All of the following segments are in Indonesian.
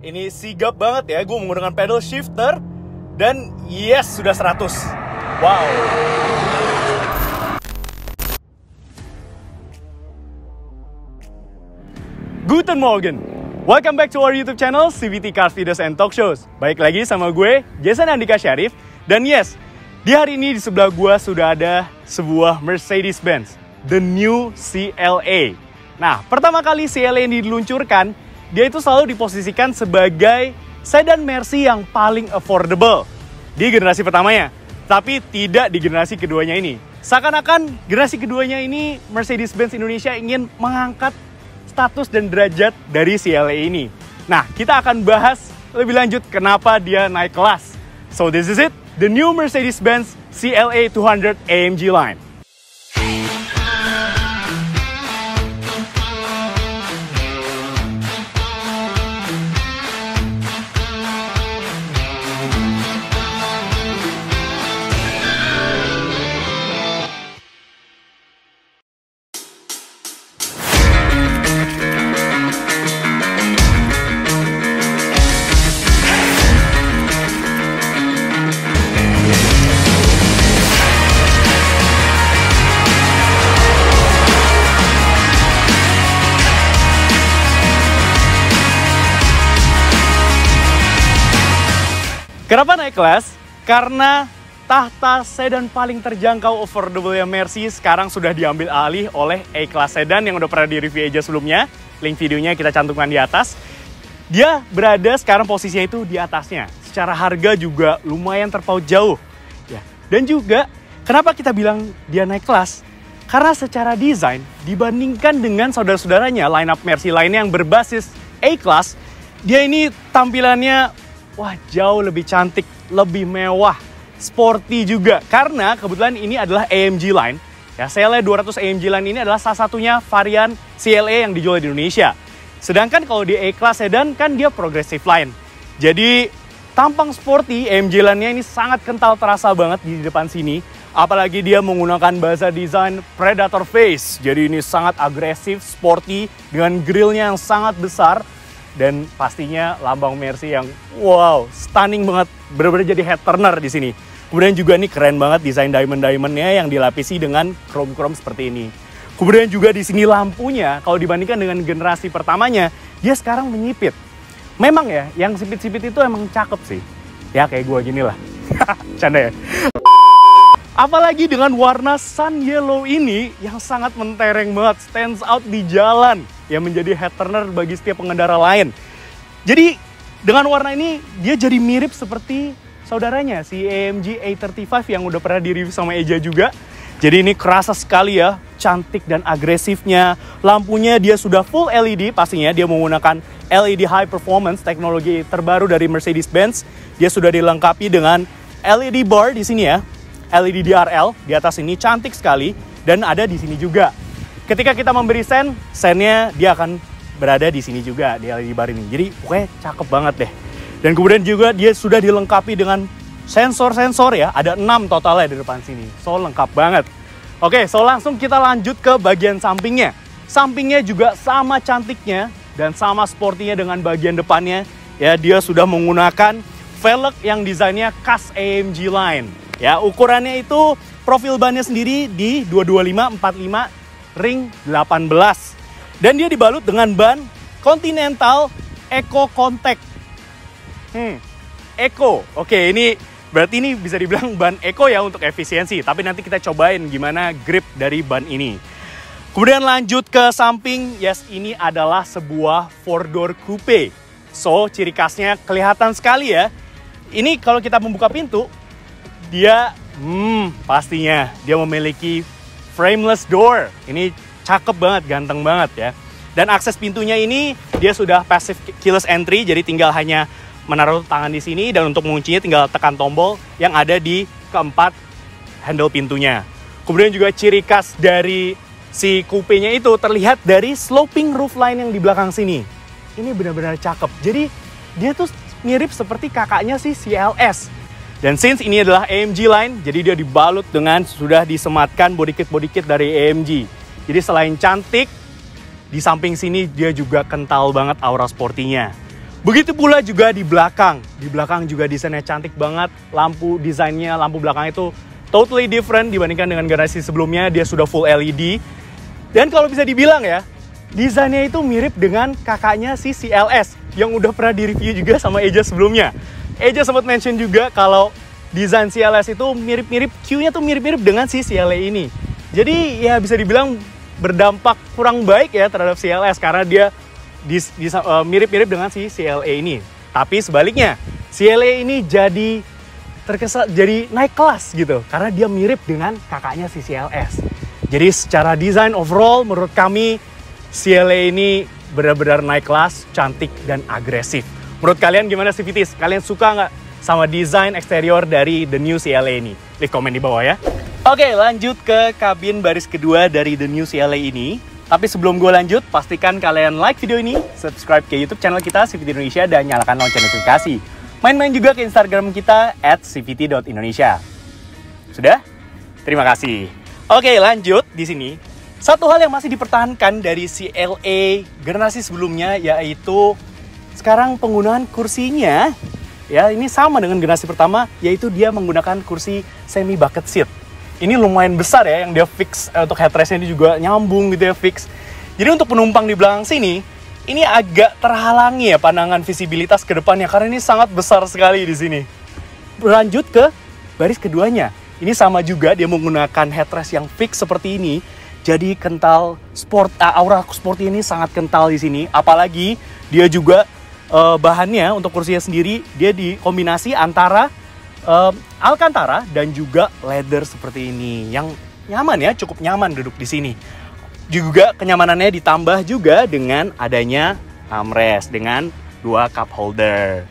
Ini sigap banget ya, gue menggunakan pedal shifter. Dan yes, sudah 100. Wow. Guten Morgen. Welcome back to our YouTube channel, CVT Cars Videos and Talk Shows. Baik lagi sama gue, Jason Andika Syarif. Dan yes, di hari ini di sebelah gue sudah ada sebuah Mercedes-Benz, the new CLA. Nah, pertama kali CLA ini diluncurkan, dia itu selalu diposisikan sebagai sedan Mercy yang paling affordable di generasi pertamanya, tapi tidak di generasi keduanya ini. Seakan-akan generasi keduanya ini Mercedes-Benz Indonesia ingin mengangkat status dan derajat dari CLA ini. Nah, kita akan bahas lebih lanjut kenapa dia naik kelas. So this is it, the new Mercedes-Benz CLA 200 AMG line. Kenapa naik kelas? Karena tahta sedan paling terjangkau affordable yang Mercy sekarang sudah diambil alih oleh A-Class sedan yang udah pernah di-review aja sebelumnya. Link videonya kita cantumkan di atas. Dia berada sekarang posisinya itu di atasnya. Secara harga juga lumayan terpaut jauh. Ya. Dan juga kenapa kita bilang dia naik kelas? Karena secara desain dibandingkan dengan saudara-saudaranya line-up Mercy lainnya yang berbasis A-Class, dia ini tampilannya wah, jauh lebih cantik, lebih mewah, sporty juga. Karena kebetulan ini adalah AMG line. Ya, CLA 200 AMG line ini adalah salah satunya varian CLA yang dijual di Indonesia. Sedangkan kalau di A-Class sedan kan dia progressive line. Jadi tampang sporty AMG line-nya ini sangat kental, terasa banget di depan sini. Apalagi dia menggunakan bahasa desain Predator face. Jadi ini sangat agresif, sporty dengan grillnya yang sangat besar. Dan pastinya lambang Mercy yang wow, stunning banget, benar-benar jadi head turner di sini. Kemudian juga nih keren banget desain diamond-diamondnya yang dilapisi dengan chrome-chrome seperti ini. Kemudian juga di sini lampunya, kalau dibandingkan dengan generasi pertamanya, dia sekarang menyipit. Memang ya, yang sipit-sipit itu emang cakep sih. Ya kayak gue gini lah. Canda ya. Apalagi dengan warna sun yellow ini yang sangat mentereng banget, stands out di jalan, yang menjadi head turner bagi setiap pengendara lain. Jadi dengan warna ini dia jadi mirip seperti saudaranya si AMG A35 yang udah pernah di-review sama Eja juga. Jadi ini kerasa sekali ya, cantik dan agresifnya. Lampunya dia sudah full LED, pastinya dia menggunakan LED high performance, teknologi terbaru dari Mercedes-Benz. Dia sudah dilengkapi dengan LED bar di sini ya. LED DRL di atas ini cantik sekali dan ada di sini juga. Ketika kita memberi sennya dia akan berada di sini juga di LED bar ini. Jadi pokoknya cakep banget deh. Dan kemudian juga dia sudah dilengkapi dengan sensor-sensor ya. Ada 6 totalnya di depan sini. So lengkap banget. Oke, so langsung kita lanjut ke bagian sampingnya. Sampingnya juga sama cantiknya dan sama sportinya dengan bagian depannya. Ya, dia sudah menggunakan velg yang desainnya khas AMG line. Ya, ukurannya itu profil bannya sendiri di 225/45 ring 18. Dan dia dibalut dengan ban Continental Eco Contact. Eco. Oke, ini berarti ini bisa dibilang ban Eco ya untuk efisiensi. Tapi nanti kita cobain gimana grip dari ban ini. Kemudian lanjut ke samping. Yes, ini adalah sebuah 4-door coupe. So, ciri khasnya kelihatan sekali ya. Ini kalau kita membuka pintu, dia pastinya dia memiliki frameless door. Ini cakep banget, ganteng banget ya. Dan akses pintunya ini dia sudah passive keyless entry, jadi tinggal hanya menaruh tangan di sini dan untuk menguncinya tinggal tekan tombol yang ada di keempat handle pintunya. Kemudian juga ciri khas dari si coupe-nya itu terlihat dari sloping roofline yang di belakang sini. Ini benar-benar cakep. Jadi dia tuh mirip seperti kakaknya si CLS. Dan since ini adalah AMG line, jadi dia dibalut dengan sudah disematkan body kit dari AMG. Jadi selain cantik, di samping sini dia juga kental banget aura sportinya. Begitu pula juga di belakang. Di belakang juga desainnya cantik banget. Desainnya lampu belakang itu totally different dibandingkan dengan generasi sebelumnya. Dia sudah full LED. Dan kalau bisa dibilang ya, desainnya itu mirip dengan kakaknya si CLS yang udah pernah di-review juga sama Eja sebelumnya. Eja sempat mention juga kalau desain CLS itu mirip-mirip, Q-nya tuh mirip-mirip dengan si CLA ini. Jadi ya bisa dibilang berdampak kurang baik ya terhadap CLS karena dia mirip-mirip dengan si CLA ini. Tapi sebaliknya, CLA ini jadi naik kelas gitu karena dia mirip dengan kakaknya si CLS. Jadi secara desain overall menurut kami CLA ini benar-benar naik kelas, cantik dan agresif. Menurut kalian gimana sih Vitis? Kalian suka nggak sama desain eksterior dari the new CLA ini? Leave komen di bawah ya. Oke, lanjut ke kabin baris kedua dari the new CLA ini. Tapi sebelum gue lanjut, pastikan kalian like video ini, subscribe ke YouTube channel kita CVT Indonesia dan nyalakan lonceng notifikasi. Main-main juga ke Instagram kita @cvt.indonesia. Sudah? Terima kasih. Oke, lanjut di sini. Satu hal yang masih dipertahankan dari CLA generasi sebelumnya yaitu sekarang penggunaan kursinya ya ini sama dengan generasi pertama, yaitu dia menggunakan kursi semi bucket seat. Ini lumayan besar ya yang dia fix, untuk headrestnya ini juga nyambung gitu ya, fix. Jadi untuk penumpang di belakang sini, ini agak terhalangi ya pandangan visibilitas ke depannya karena ini sangat besar sekali di sini. Berlanjut ke baris keduanya. Ini sama juga dia menggunakan headrest yang fix seperti ini. Jadi kental aura sport ini sangat kental di sini. Apalagi dia juga bahannya untuk kursinya sendiri dia dikombinasi antara Alcantara dan juga leather seperti ini yang nyaman ya, cukup nyaman duduk di sini. Juga kenyamanannya ditambah juga dengan adanya armrest dengan 2 cup holder.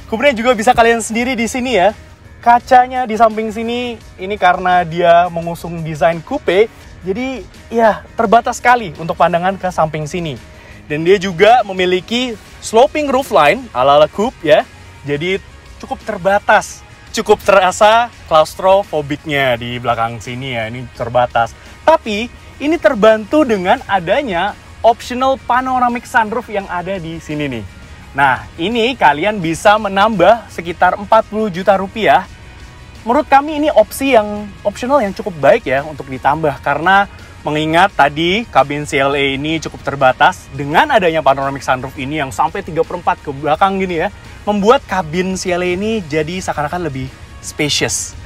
Kemudian juga bisa kalian sendiri di sini ya. Kacanya di samping sini ini karena dia mengusung desain coupe, jadi ya terbatas sekali untuk pandangan ke samping sini. Dan dia juga memiliki sloping roofline ala-ala coupe ya. Jadi cukup terbatas. Cukup terasa klaustrofobiknya di belakang sini ya, ini terbatas. Tapi ini terbantu dengan adanya optional panoramic sunroof yang ada di sini nih. Nah, ini kalian bisa menambah sekitar 40 juta rupiah. Menurut kami ini opsi yang optional yang cukup baik ya untuk ditambah karena mengingat tadi kabin CLA ini cukup terbatas dengan adanya panoramic sunroof ini yang sampai 3/4 ke belakang gini ya. Membuat kabin CLA ini jadi seakan-akan lebih spacious.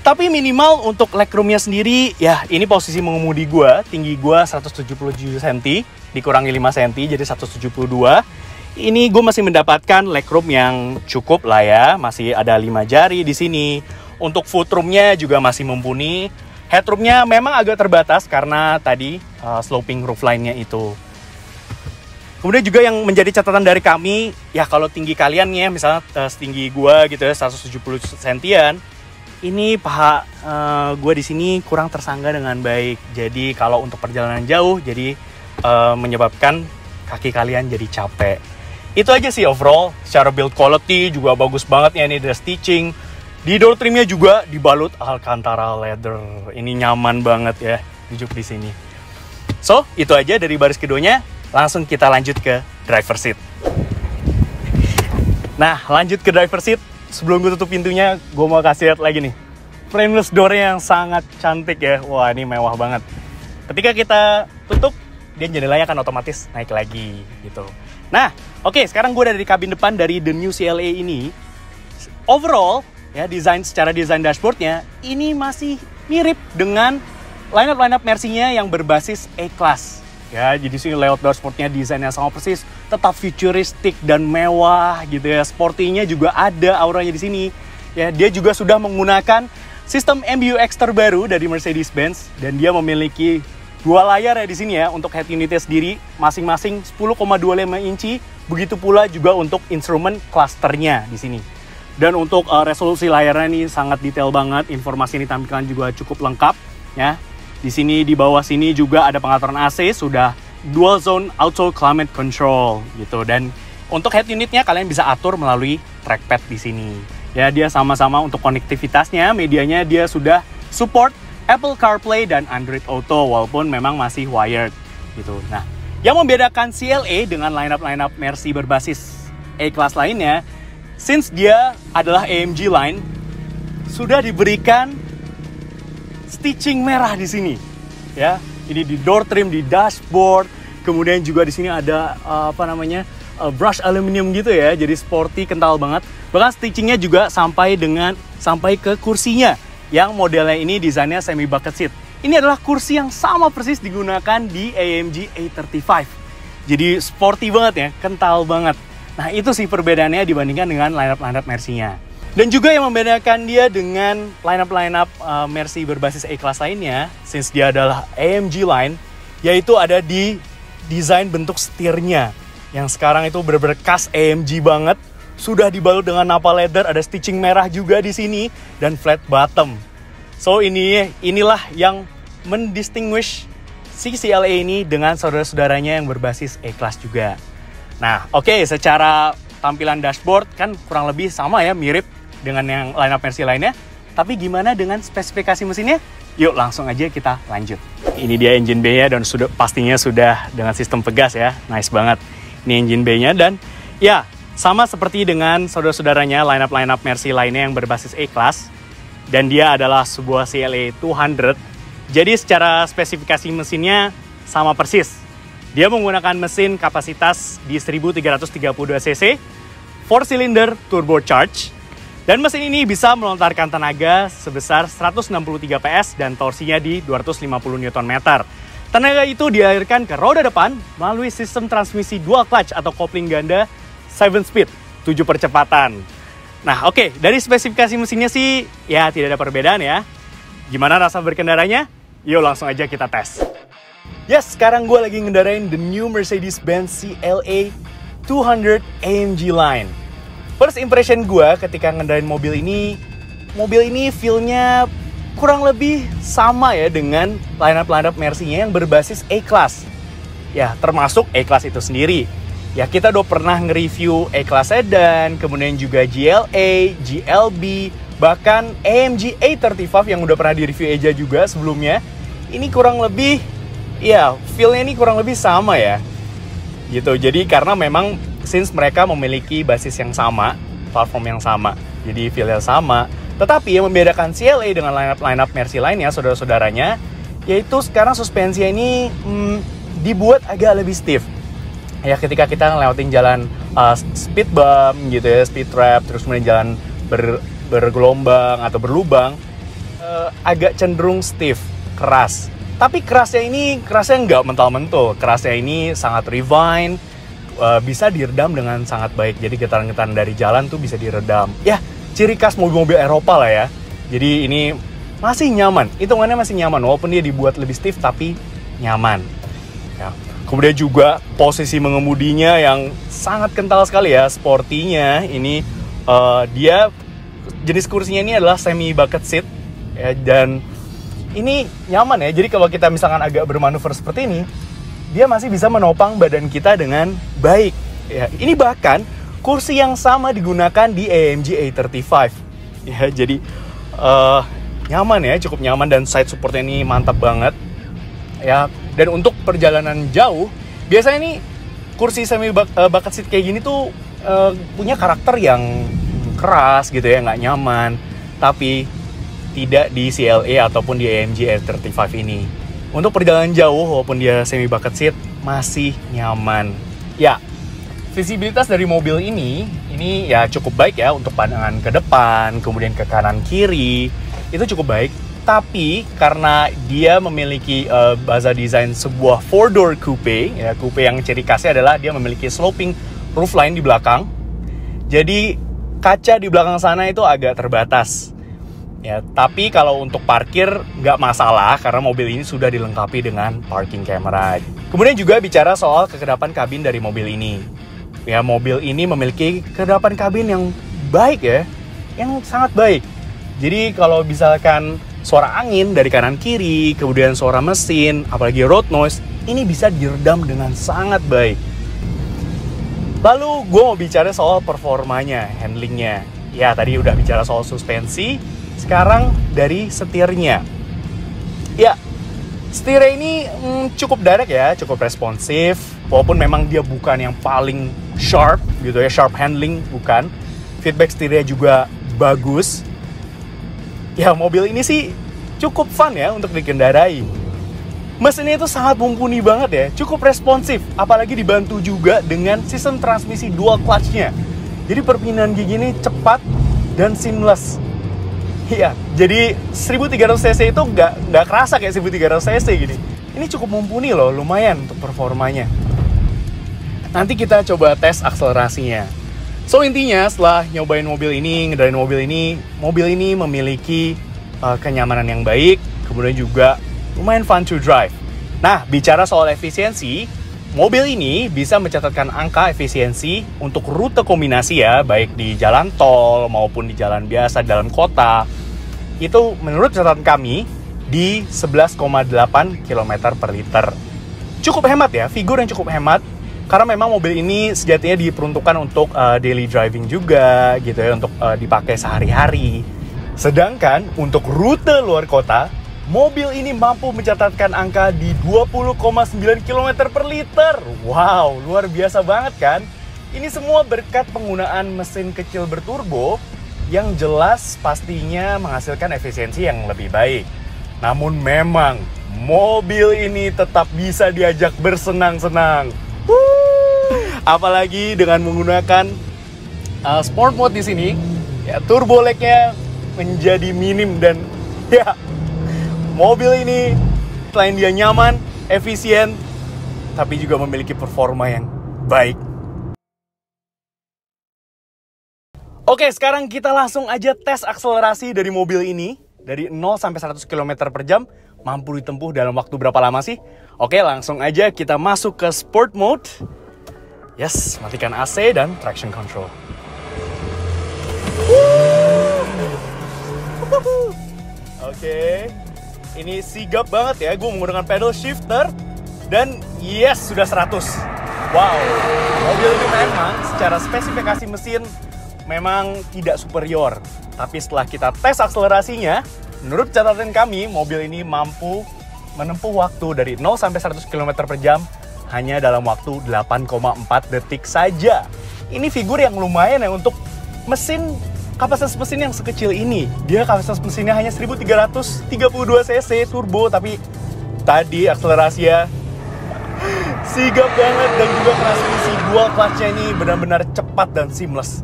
Tapi minimal untuk legroomnya sendiri, ya ini posisi mengemudi gue, tinggi gue 177 cm, dikurangi 5 cm jadi 172. Ini gue masih mendapatkan legroom yang cukup lah ya, masih ada 5 jari di sini. Untuk footroomnya juga masih mumpuni. Headroomnya memang agak terbatas karena tadi sloping roofline-nya itu. Kemudian juga yang menjadi catatan dari kami, ya kalau tinggi kalian ya, misalnya setinggi gua gitu ya, 170 sentian, ini paha gua di sini kurang tersangga dengan baik. Jadi kalau untuk perjalanan jauh, jadi menyebabkan kaki kalian jadi capek. Itu aja sih overall, secara build quality juga bagus banget ya, ini ada stitching. Di door trimnya juga dibalut Alcantara leather. Ini nyaman banget ya, duduk di sini. So, itu aja dari baris keduanya. Langsung kita lanjut ke driver seat. Nah, lanjut ke driver seat. Sebelum gue tutup pintunya, gue mau kasih lihat lagi nih. Frameless door-nya yang sangat cantik ya. Wah, ini mewah banget. Ketika kita tutup, dia jendelanya akan otomatis naik lagi gitu. Nah, oke, sekarang gue ada di kabin depan dari the new CLA ini. Overall, ya secara desain dashboardnya, ini masih mirip dengan lineup Mercy-nya yang berbasis A-Class. Ya, jadi sini layout dashboardnya desainnya sama persis, tetap futuristik dan mewah gitu ya. Sporty-nya juga ada auranya di sini. Ya, dia juga sudah menggunakan sistem MBUX terbaru dari Mercedes-Benz dan dia memiliki 2 layar ya di sini ya untuk head unitnya sendiri, masing-masing 10,25 inci. Begitu pula juga untuk instrumen clusternya di sini. Dan untuk resolusi layarnya ini sangat detail banget, informasi ini tampilkan juga cukup lengkap ya. Di sini di bawah sini juga ada pengaturan AC, sudah dual zone auto climate control gitu. Dan untuk head unitnya kalian bisa atur melalui trackpad di sini. Ya, dia sama-sama untuk konektivitasnya, medianya dia sudah support Apple CarPlay dan Android Auto walaupun memang masih wired gitu. Nah, yang membedakan CLA dengan lineup Mercy berbasis A-Class lainnya, since dia adalah AMG line, sudah diberikan stitching merah di sini. Ya, ini di door trim, di dashboard, kemudian juga di sini ada brush aluminium gitu ya, jadi sporty, kental banget. Bahkan stitchingnya juga sampai ke kursinya, yang modelnya ini desainnya semi bucket seat. Ini adalah kursi yang sama persis digunakan di AMG A35. Jadi sporty banget ya, kental banget. Nah itu sih perbedaannya dibandingkan dengan lineup Mercy-nya. Dan juga yang membedakan dia dengan lineup Mercy berbasis A-Class lainnya, since dia adalah AMG line, yaitu ada di desain bentuk setirnya. Yang sekarang itu bener-bener khas AMG banget. Sudah dibalut dengan napa leather, ada stitching merah juga di sini, dan flat bottom. So inilah yang mendistinguish si CLA ini dengan saudara-saudaranya yang berbasis A-Class juga. Nah, oke, secara tampilan dashboard kan kurang lebih sama ya, mirip dengan yang lineup Mercy lainnya. Tapi gimana dengan spesifikasi mesinnya? Yuk langsung aja kita lanjut. Ini dia engine bay-nya dan pastinya sudah dengan sistem pegas ya. Nice banget. Ini engine bay-nya dan ya sama seperti dengan saudara-saudaranya lineup Mercy lainnya yang berbasis A-Class. Dan dia adalah sebuah CLA 200. Jadi secara spesifikasi mesinnya sama persis. Dia menggunakan mesin kapasitas di 1332 cc, 4-cylinder turbocharged. Dan mesin ini bisa melontarkan tenaga sebesar 163 PS dan torsinya di 250 Nm. Tenaga itu dialirkan ke roda depan melalui sistem transmisi dual clutch atau kopling ganda 7 speed, 7 percepatan. Nah oke, dari spesifikasi mesinnya sih ya tidak ada perbedaan ya. Gimana rasa berkendaranya? Yuk langsung aja kita tes. Yes, sekarang gue lagi ngendarain the new Mercedes-Benz CLA 200 AMG line. First impression gue ketika ngendarain mobil ini feel-nya kurang lebih sama ya dengan lineup Mercy-nya yang berbasis A-Class. Ya, termasuk A-Class itu sendiri. Ya, kita udah pernah nge-review A-Class Sedan, kemudian juga GLA, GLB, bahkan AMG A35 yang udah pernah di-review Eja juga sebelumnya. Ini kurang lebih, ya, feel-nya ini kurang lebih sama ya. Gitu, jadi karena memang since mereka memiliki basis yang sama, platform yang sama, jadi feel-nya sama. Tetapi yang membedakan CLA dengan lineup Mercy lainnya, saudara-saudaranya, yaitu sekarang suspensinya ini dibuat agak lebih stiff. Ya ketika kita ngelewatin jalan speed bump gitu ya, speed trap, terus kemudian jalan bergelombang atau berlubang, agak cenderung stiff, keras. Tapi kerasnya nggak mental-mentul, kerasnya ini sangat refine, bisa diredam dengan sangat baik. Jadi getaran-getaran dari jalan tuh bisa diredam. Ya ciri khas mobil-mobil Eropa lah ya. Jadi ini masih nyaman, hitungannya masih nyaman walaupun dia dibuat lebih stiff tapi nyaman. Ya. Kemudian juga posisi mengemudinya yang sangat kental sekali ya, sportinya. Ini dia jenis kursinya ini adalah semi bucket seat ya, dan ini nyaman ya. Jadi kalau kita misalkan agak bermanuver seperti ini, dia masih bisa menopang badan kita dengan baik. Ya, ini bahkan kursi yang sama digunakan di AMG A35. Ya, jadi nyaman ya, cukup nyaman dan side supportnya ini mantap banget. Ya, dan untuk perjalanan jauh, biasanya ini kursi semi bucket seat kayak gini tuh punya karakter yang keras gitu ya, nggak nyaman. Tapi tidak di CLA ataupun di AMG A35 ini. Untuk perjalanan jauh, walaupun dia semi bucket seat, masih nyaman. Ya, visibilitas dari mobil ini ya cukup baik ya untuk pandangan ke depan, kemudian ke kanan kiri, itu cukup baik. Tapi karena dia memiliki baza desain sebuah 4-door coupe, ya coupe yang ciri khasnya adalah dia memiliki sloping roofline di belakang. Jadi kaca di belakang sana itu agak terbatas. Ya, tapi kalau untuk parkir nggak masalah karena mobil ini sudah dilengkapi dengan parking camera. Kemudian juga bicara soal kekedapan kabin dari mobil ini. Ya, mobil ini memiliki kekedapan kabin yang baik ya, yang sangat baik. Jadi kalau misalkan suara angin dari kanan kiri, kemudian suara mesin, apalagi road noise, ini bisa diredam dengan sangat baik. Lalu gue mau bicara soal performanya, handlingnya. Ya, tadi udah bicara soal suspensi, sekarang dari setirnya. Ya, setirnya ini cukup direct ya, cukup responsif. Walaupun memang dia bukan yang paling sharp gitu ya, sharp handling bukan. Feedback setirnya juga bagus. Ya mobil ini sih cukup fun ya untuk dikendarai. Mesinnya itu sangat mumpuni banget ya, cukup responsif, apalagi dibantu juga dengan sistem transmisi dual clutch-nya. Jadi perpindahan gigi ini cepat dan seamless. Iya, jadi 1300 cc itu nggak kerasa kayak 1300 cc gini. Ini cukup mumpuni loh, lumayan untuk performanya. Nanti kita coba tes akselerasinya. So intinya setelah nyobain mobil ini, ngedain mobil ini memiliki kenyamanan yang baik, kemudian juga lumayan fun to drive. Nah, bicara soal efisiensi, mobil ini bisa mencatatkan angka efisiensi untuk rute kombinasi ya, baik di jalan tol maupun di jalan biasa dalam kota. Itu menurut catatan kami di 11,8 km per liter. Cukup hemat ya, figur yang cukup hemat. Karena memang mobil ini sejatinya diperuntukkan untuk daily driving juga gitu ya, untuk dipakai sehari-hari. Sedangkan untuk rute luar kota, mobil ini mampu mencatatkan angka di 20,9 km per liter. Wow, luar biasa banget kan? Ini semua berkat penggunaan mesin kecil berturbo yang jelas pastinya menghasilkan efisiensi yang lebih baik. Namun memang mobil ini tetap bisa diajak bersenang-senang. Apalagi dengan menggunakan sport mode di sini, ya turbo lag-nya menjadi minim dan ya mobil ini selain dia nyaman, efisien, tapi juga memiliki performa yang baik. Oke, sekarang kita langsung aja tes akselerasi dari mobil ini. Dari 0 sampai 100 km per jam, mampu ditempuh dalam waktu berapa lama sih? Oke, langsung aja kita masuk ke sport mode. Yes, matikan AC dan traction control. Oke, ini sigap banget ya, gue menggunakan pedal shifter. Dan yes, sudah 100. Wow, mobil ini memang secara spesifikasi mesin memang tidak superior. Tapi setelah kita tes akselerasinya, menurut catatan kami, mobil ini mampu menempuh waktu dari 0 sampai 100 km per jam hanya dalam waktu 8,4 detik saja. Ini figur yang lumayan ya untuk mesin, kapasitas mesin yang sekecil ini. Dia kapasitas mesinnya hanya 1332 cc turbo, tapi tadi akselerasinya sigap banget dan juga transmisi dual clutch-nya ini benar-benar cepat dan seamless.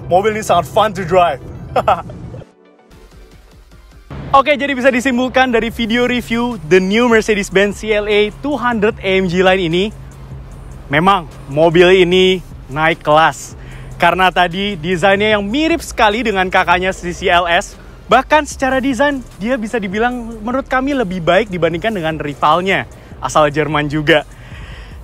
Mobil ini sangat fun to drive. Oke, jadi bisa disimpulkan dari video review the new Mercedes-Benz CLA 200 AMG Line ini, memang mobil ini naik kelas. Karena tadi desainnya yang mirip sekali dengan kakaknya si CLS. Bahkan secara desain dia bisa dibilang menurut kami lebih baik dibandingkan dengan rivalnya, asal Jerman juga.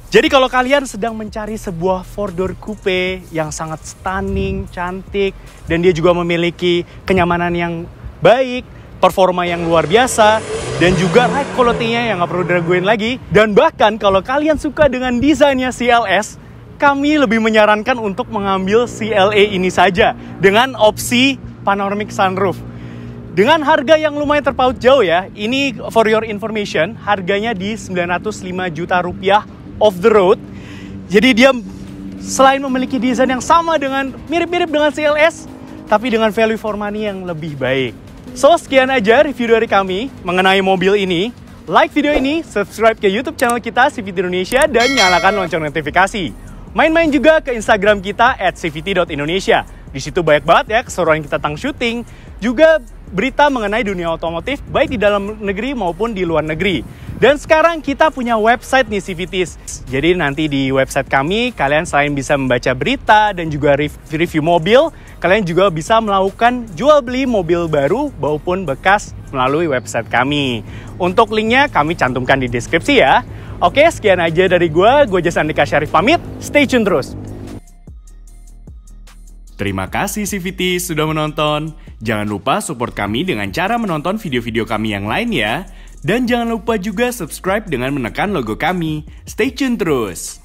Jadi kalau kalian sedang mencari sebuah four-door coupe yang sangat stunning, cantik, dan dia juga memiliki kenyamanan yang baik, performa yang luar biasa, dan juga ride quality-nya yang nggak perlu diraguin lagi. Dan bahkan kalau kalian suka dengan desainnya CLS, kami lebih menyarankan untuk mengambil CLA ini saja dengan opsi panoramic sunroof. Dengan harga yang lumayan terpaut jauh ya, ini for your information, harganya di 905 juta rupiah off the road. Jadi dia selain memiliki desain yang sama dengan mirip-mirip dengan CLS, tapi dengan value for money yang lebih baik. So sekian aja review dari kami mengenai mobil ini. Like video ini, subscribe ke YouTube channel kita CVT Indonesia dan nyalakan lonceng notifikasi. Main-main juga ke Instagram kita @cvt.indonesia. Di situ banyak banget ya keseruan kita tentang syuting, juga berita mengenai dunia otomotif baik di dalam negeri maupun di luar negeri. Dan sekarang kita punya website nih CVTs. Jadi nanti di website kami kalian selain bisa membaca berita dan juga review mobil, kalian juga bisa melakukan jual beli mobil baru maupun bekas melalui website kami. Untuk linknya kami cantumkan di deskripsi ya. Oke, sekian aja dari gue Jas Andika Syarif pamit. Stay tune terus. Terima kasih CVT sudah menonton. Jangan lupa support kami dengan cara menonton video-video kami yang lain ya. Dan jangan lupa juga subscribe dengan menekan logo kami. Stay tune terus.